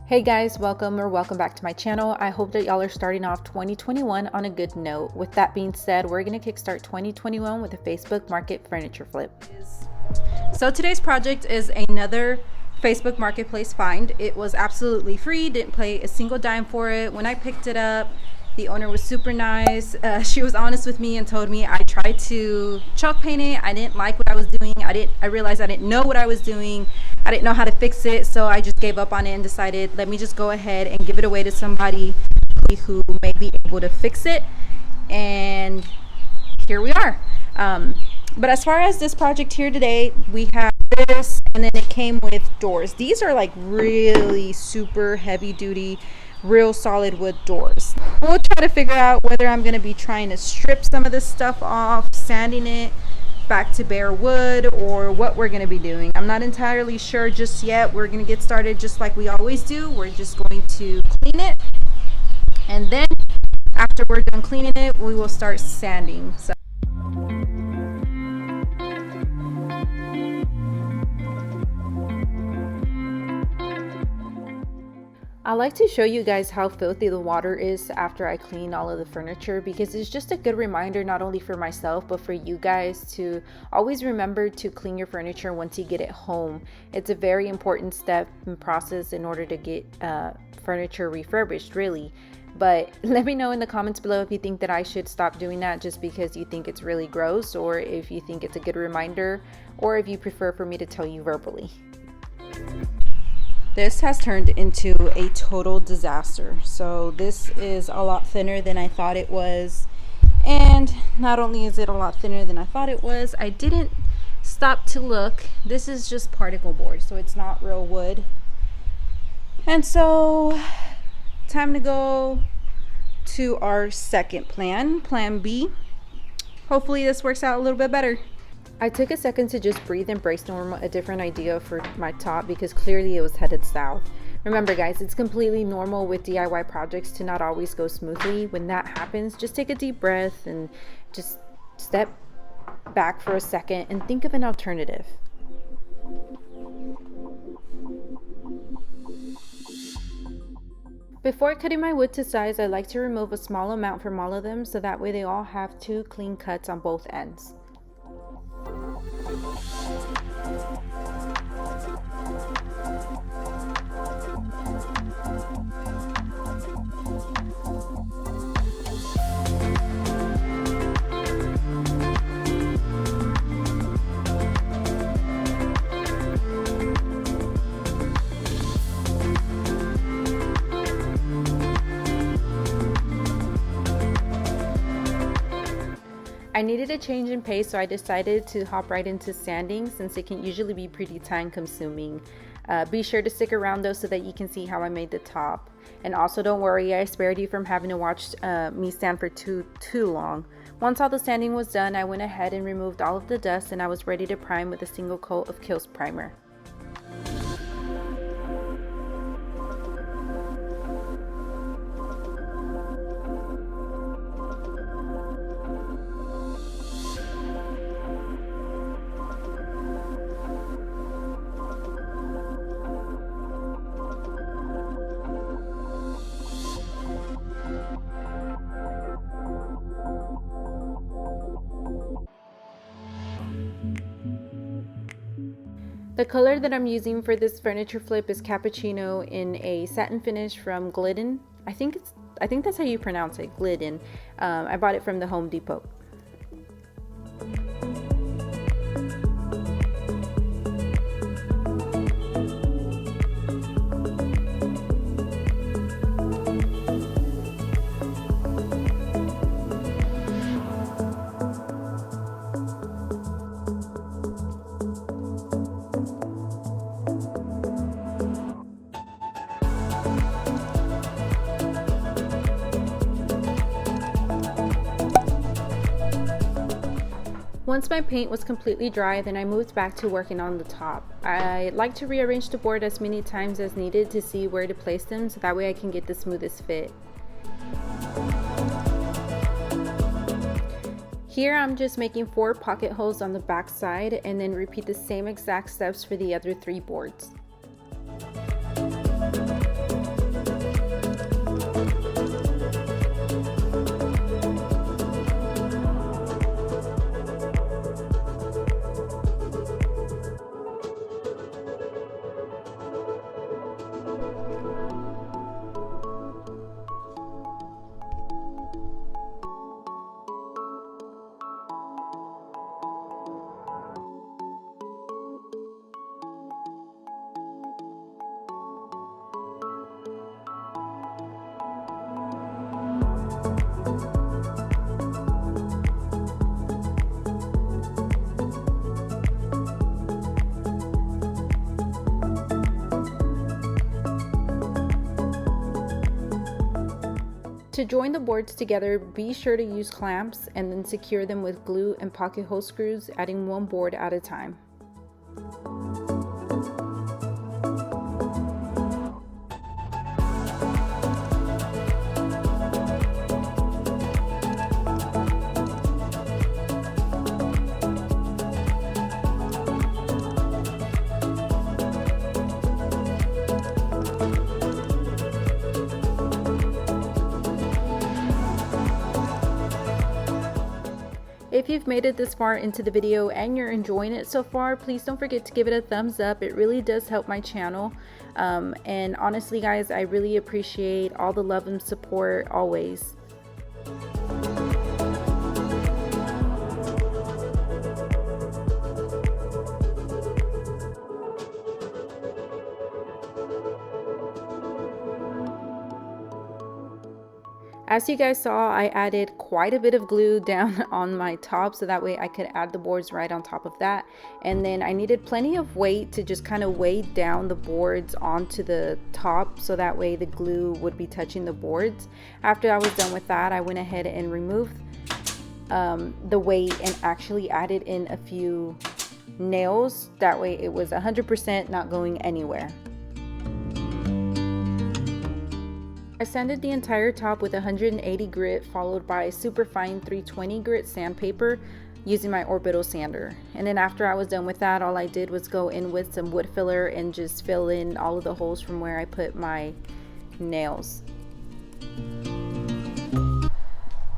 Hey guys, welcome back to my channel. I hope that y'all are starting off 2021 on a good note. With that being said, we're gonna kickstart 2021 with a Facebook Market furniture flip. So today's project is another Facebook Marketplace find. It was absolutely free, didn't pay a single dime for it. When I picked it up, the owner was super nice. She was honest with me and told me I tried to chalk paint it. I didn't like what I was doing. I realized I didn't know what I was doing. I didn't know how to fix it, so I just gave up on it and decided, let me just go ahead and give it away to somebody who may be able to fix it. And here we are. But as far as this project here today, we have this, and then it came with doors. These are like really super heavy duty, real solid wood doors. We'll try to figure out whether I'm going to be trying to strip some of this stuff off, sanding it back to bare wood, or what we're going to be doing. I'm not entirely sure just yet. We're going to get started just like we always do. We're just going to clean it, and then after we're done cleaning it, we will start sanding. So I like to show you guys how filthy the water is after I clean all of the furniture, because it's just a good reminder not only for myself but for you guys to always remember to clean your furniture once you get it home. It's a very important step and process in order to get furniture refurbished, really. But let me know in the comments below if you think that I should stop doing that just because you think it's really gross, or if you think it's a good reminder, or if you prefer for me to tell you verbally. This has turned into a total disaster. So this is a lot thinner than I thought it was. And not only is it a lot thinner than I thought it was, I didn't stop to look. This is just particle board, so it's not real wood. And so, time to go to our second plan, plan B. Hopefully this works out a little bit better. I took a second to just breathe and brainstorm a different idea for my top because clearly it was headed south. Remember guys, it's completely normal with DIY projects to not always go smoothly. When that happens, just take a deep breath and just step back for a second and think of an alternative. Before cutting my wood to size, I like to remove a small amount from all of them so that way they all have two clean cuts on both ends. I needed a change in pace, so I decided to hop right into sanding since it can usually be pretty time consuming. Be sure to stick around though so that you can see how I made the top. And also don't worry, I spared you from having to watch me sand for too long. Once all the sanding was done, I went ahead and removed all of the dust, and I was ready to prime with a single coat of Kills primer. The color that I'm using for this furniture flip is cappuccino in a satin finish from Glidden. I think that's how you pronounce it, Glidden. I bought it from the Home Depot. Once my paint was completely dry, then I moved back to working on the top. I like to rearrange the board as many times as needed to see where to place them so that way I can get the smoothest fit. Here I'm just making 4 pocket holes on the back side and then repeat the same exact steps for the other 3 boards. To join the boards together, be sure to use clamps and then secure them with glue and pocket hole screws, adding one board at a time. If you've made it this far into the video and you're enjoying it so far, please don't forget to give it a thumbs up. It really does help my channel. And honestly guys, I really appreciate all the love and support always. As you guys saw, I added quite a bit of glue down on my top so that way I could add the boards right on top of that. And then I needed plenty of weight to just kind of weigh down the boards onto the top so that way the glue would be touching the boards. After I was done with that, I went ahead and removed the weight and actually added in a few nails. That way it was 100% not going anywhere. I sanded the entire top with 180 grit followed by super fine 320 grit sandpaper using my orbital sander. And then after I was done with that, all I did was go in with some wood filler and just fill in all of the holes from where I put my nails.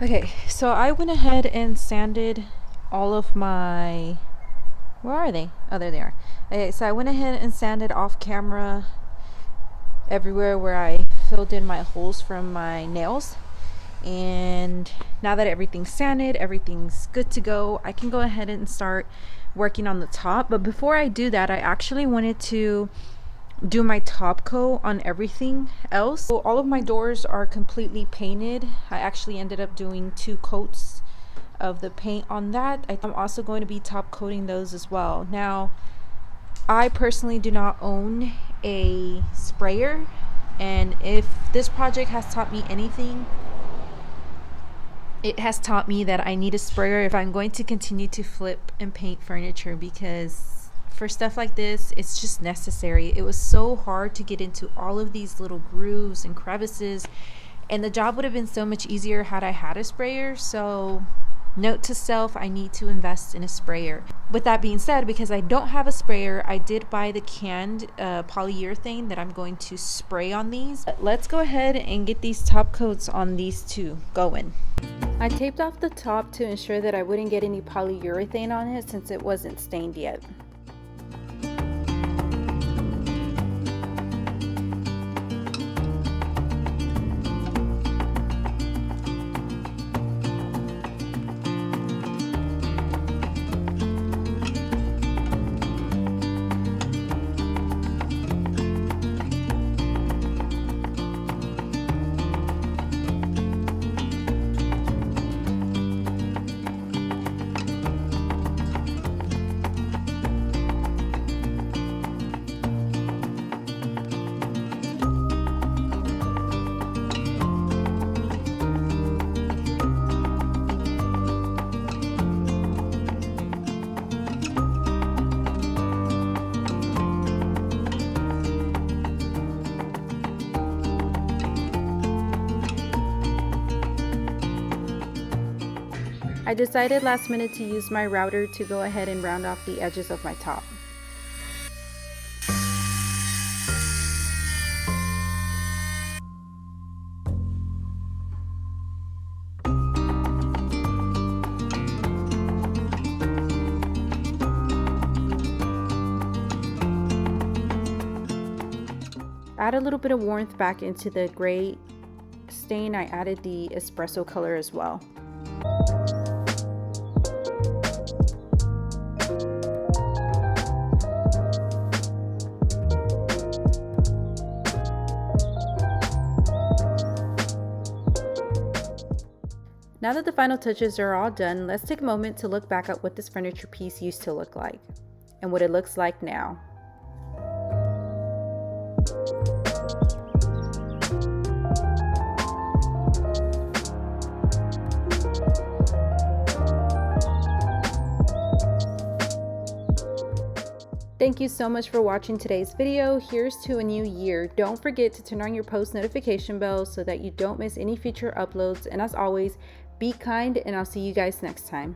Okay, so I went ahead and sanded all of my, where are they? Oh, there they are. Okay, so I went ahead and sanded off camera everywhere where I filled in my holes from my nails. And now that everything's sanded, everything's good to go, I can go ahead and start working on the top. But before I do that, I actually wanted to do my top coat on everything else. So all of my doors are completely painted. I actually ended up doing 2 coats of the paint on that. I'm also going to be top coating those as well. Now, I personally do not own a sprayer, and if this project has taught me anything, it has taught me that I need a sprayer if I'm going to continue to flip and paint furniture, because for stuff like this, it's just necessary. It was so hard to get into all of these little grooves and crevices, and the job would have been so much easier had I had a sprayer. So note to self, I need to invest in a sprayer. With that being said, because I don't have a sprayer, I did buy the canned polyurethane that I'm going to spray on these. Let's go ahead and get these top coats on these 2 going. I taped off the top to ensure that I wouldn't get any polyurethane on it since it wasn't stained yet. I decided last minute to use my router to go ahead and round off the edges of my top. Add a little bit of warmth back into the gray stain. I added the espresso color as well. Now that the final touches are all done, let's take a moment to look back at what this furniture piece used to look like and what it looks like now. Thank you so much for watching today's video. Here's to a new year. Don't forget to turn on your post notification bell so that you don't miss any future uploads. And as always, be kind, and I'll see you guys next time.